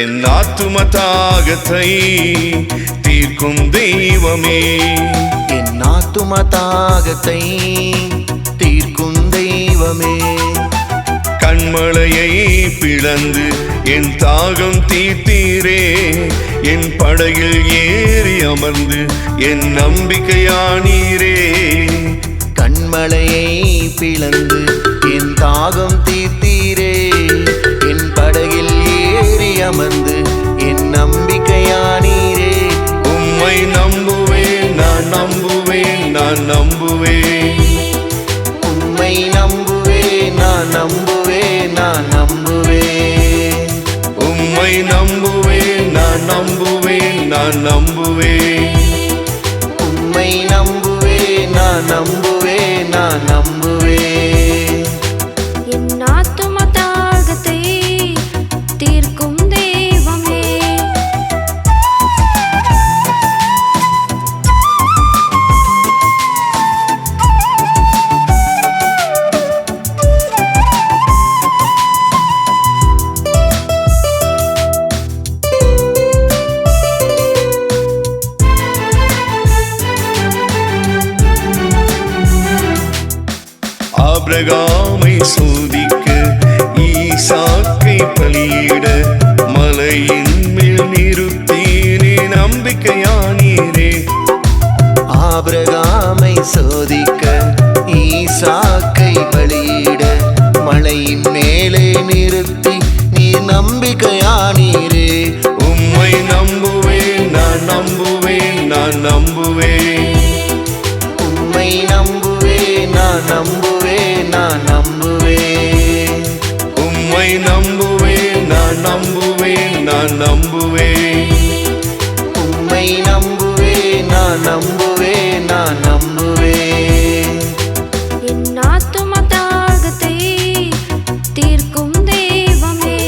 என் ஆத்தும தாகத்தை தீர்க்கும் தெய்வமே, என் ஆத்தும தாகத்தை தீர்க்கும் தெய்வமே. கண்மலையை பிளந்து என் தாகம் தீர்த்தீரே, என் படகில் ஏறி அமர்ந்து என் நம்பிக்கையானீரே. கண்மலையை பிளந்து என் தாகம் தீர்த்தீரே, என் படகில் ஏறி அமர்ந்து என் நம்பிக்கையானீரே. உம்மை நம்புவேன், நான் நம்புவேன், நான் நம்புவேன். உம்மை நம்புவேன், நான் நம்புவேன், நான் நம்புவேன். உம்மை நம்புவேன், நான் நம்புவேன், நான் நம்புவேன். உம்மை நம்புவேன், நான் நம்புவேன், நான் நம்புவேன். என் ஆத்தும தாகத்தை தீர்க்கும் தெய்வமே. ஆபிரகாமை சோதிக்க ஈசாக்கை பலியிட மலையின் மேல் நிறுத்தீரே, நம்பிக்கையானீரே. ஆபிரகாமை சோதிக்க ஈசாக்கை பலியிட மலையின் மேலே நிறுத்தி நீ நம்பிக்கையானீரே. உம்மை நம்புவேன், நான் நம்புவேன், நான் நம்புவேன். உம்மை நம்புவேன், நான் நம்புவேன், நான் நம்புவேன். உம்மை நம்புவேன், நான் நம்புவேன், நான் நம்புவேன். உம்மை நம்புவேன், நான் நம்புவேன், நான் நம்புவேன். என் ஆத்தும தாகத்தை தீர்க்கும் தெய்வமே.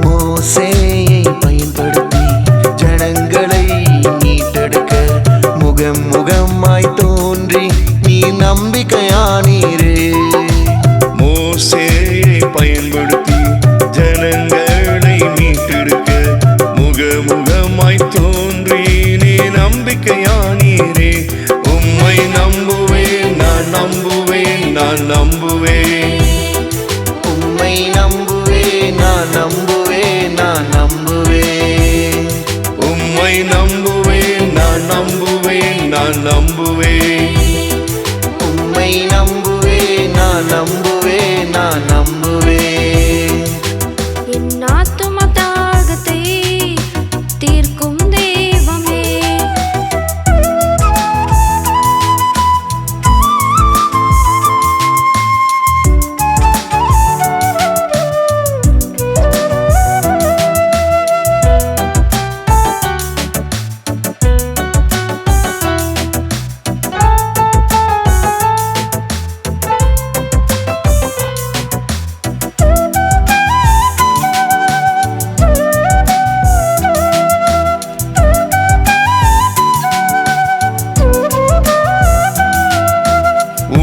மோசேயை பயன்படுத்தி ஜனங்களை மீட்டெடுக்க முகம் முகமாய் தோன்றி நீ நம்பிக்கையானீரே. மோசேயை பயன்படுத்தி ஜனங்களை மீட்டெடுக்க முகமுகமாய் தோன்றி நீ நம்பிக்கையானீரே. உம்மை நம்புவேன், நான் நம்புவேன், நான் நம்புவேன். உம்மை நம்புவேன், நான் நம்புவேன், நான் நம்புவேன். உம்மை நம்புவேன், நான் நம்புவேன், நான் நம்புவேன். உம்மை நம்புவேன், நான் நம்புவேன், நான் நம்புவேன். என் ஆத்தும தாகத்தை தீர்க்கும் தெய்வமே.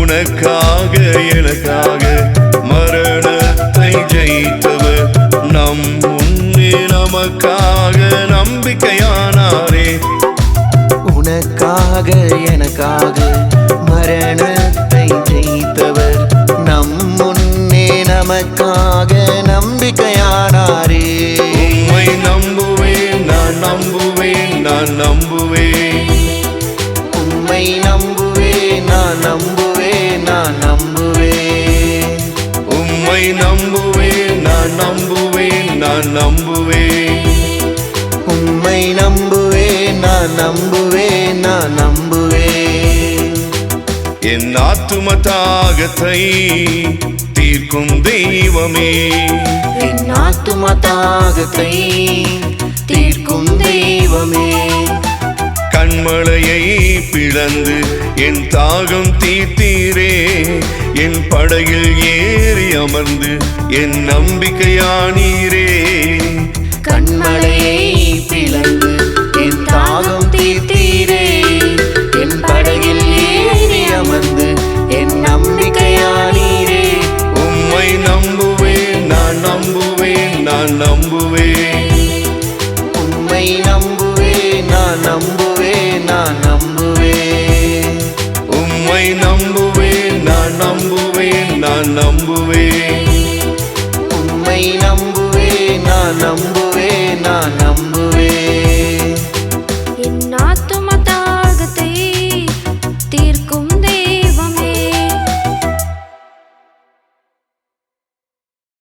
உனக்காக எனக்காக மரணத்தை ஜெயித்தவர், நம் முன்னே நமக்காக நம்பிக்கையானாரே. உனக்காக எனக்காக மரணத்தை ஜெயித்தவர், நம் முன்னே நமக்காக நம்பிக்கையானாரே. உம்மை நம்புவேன், நான் நம்புவேன், நான் நம்புவேன். உம்மை நம்புவேன், நான் நம்புவேன், நான் நம்புவேன். உம்மை நம்புவேன், நான் நம்புவேன், நான் நம்புவேன். உம்மை நம்புவேன், நான் நம்புவேன், நான் நம்புவேன். என் ஆத்தும தாகத்தை தீர்க்கும் தெய்வமே. என் ஆத்தும தாகத்தை தீர்க்கும் தெய்வமே. கண்மலையை பிளந்து என் தாகம் தீர்த்தீரே. என் படகில் ஏறி அமர்ந்து என் நம்பிக்கையானீரே. கண்மலையை பிளந்து என் தாகம் தீர்த்தீரே. என் படகில் ஏறி அமர்ந்து என் நம்பிக்கையானீரே. உம்மை நம்புவேன், நான் நம்புவேன், நான் நம்புவேன். உம்மை நம்புவேன், நான் நம்புவேன், நான் நம்புவேன். உம்மை நம்புவேன், நான் நம்புவேன், நான் நம்புவேன். உம்மை நம்புவேன், நான் நம்புவேன், நான் நம்புவேன்.